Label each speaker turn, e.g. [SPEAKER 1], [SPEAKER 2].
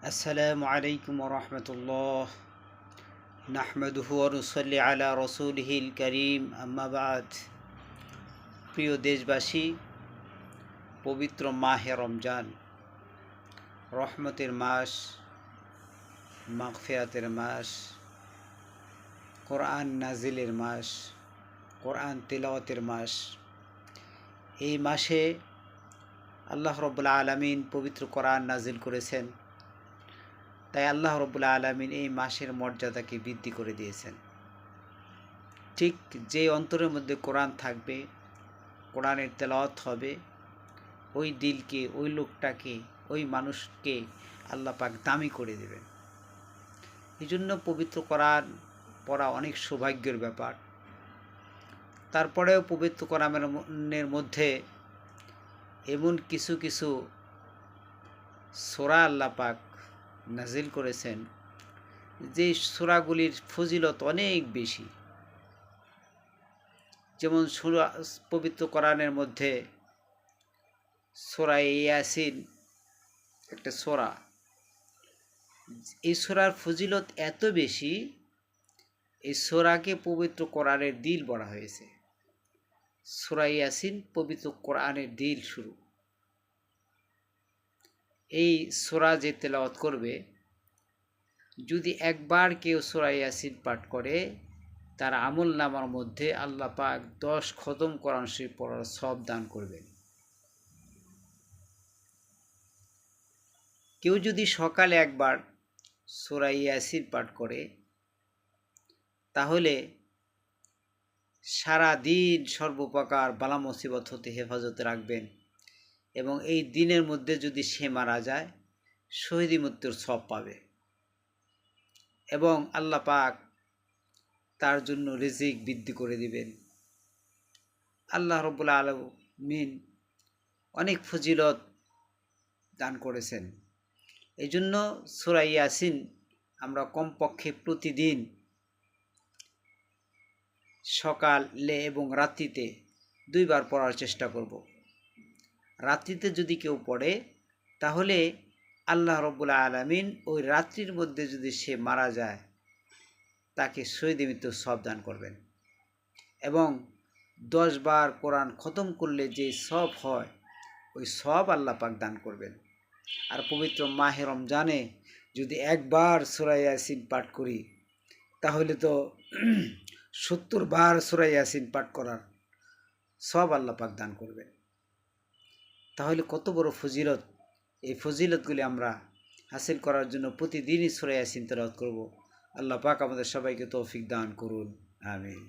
[SPEAKER 1] আসসালামু আলাইকুম রহমতুল্লাহ নাহমাদুহু ওয়া নুসাল্লি আলা রসুলিহিল করিম আম্মা বাদ। প্রিয় দেশবাসী, পবিত্র মাহে রমজান রহমতের মাস, মাগফিরাতের মাস, কোরআন নাজিলের মাস, কোরআন তিলাওয়াতের মাস। এই মাসে আল্লাহ রব্বুল আলামিন পবিত্র কোরআন নাজিল করেছেন। তাই আল্লাহ রব্বুল আলামিন এই মাসের মর্যাদাকে বৃদ্ধি করে দিয়েছেন। ঠিক যে অন্তরের মধ্যে কোরআন থাকবে, কোরআনের তেলাওয়াত হবে, ওই দিলকে, ওই লোকটাকে, ওই মানুষকে আল্লাহ পাক দামি করে দেবেন। এই জন্য পবিত্র কোরআন পড়া অনেক সৌভাগ্যের ব্যাপার। তারপরেও পবিত্র কোরআনের মধ্যে এমন কিছু কিছু সূরা আল্লাহ পাক নাজিল করেছেন যে সূরাগুলির ফজিলত অনেক বেশি। যেমন পবিত্র কোরআনের মধ্যে সূরা ইয়াসিন একটা সূরা, এই সূরার ফজিলত এত বেশি, এই সূরাকে পবিত্র কোরআনের দিল বলা হয়েছে। সূরা ইয়াসিন পবিত্র কোরআনের দিল শুরু। এই সূরা যে তেলাওয়াত করবে, যদি একবার কেউ সূরা ইয়াসিন পাঠ করে, তার আমল নামার মধ্যে আল্লাহ পাক 10 খতম কোরআন শরীফ পড়ার সওয়াব দান করবেন। কেউ যদি সকালে একবার সূরা ইয়াসিন পাঠ করে, তাহলে সারা দিন সর্বপ্রকার বালা মুসিবত হতে হেফাজতে রাখবেন। এবং এই দিনের মধ্যে যদি সে মারা যায়, শহীদি মৃত্যুর সওয়াব পাবে। এবং আল্লাহ পাক তার জন্য রিজিক বৃদ্ধি করে দিবেন। আল্লাহ রব্বুল আলামিন অনেক ফজিলত দান করেছেন। এই জন্য সূরা ইয়াসিন আমরা কমপক্ষে প্রতিদিন সকালে এবং রাত্রিতে 2 বার পড়ার চেষ্টা করব। রাত্রিতে যদি কেউ পড়ে, তাহলে আল্লাহ রব্বুল আলামিন ওই রাত্রির মধ্যে যদি সে মারা যায়, তাকে শহীদ মৃত্যুর সওয়াব দান করবেন। এবং 10 বার কোরআন খতম করলে যে সওয়াব হয়, ওই সওয়াব আল্লাহ পাক দান করবেন। আর পবিত্র মাহে রমজানে যদি একবার সূরা ইয়াসিন পাঠ করি, তাহলে তো 70 বার সূরা ইয়াসিন পাঠ করার সওয়াব আল্লাহ পাক দান করবেন। তাহলে কত বড় ফজিলত! এই ফজিলতগুলি আমরা হাসিল করার জন্য প্রতিদিনই সূরা ইয়াসিন তেলাওয়াত করব। আল্লাহ পাক আমাদের সবাইকে তৌফিক দান করুন, আমিন।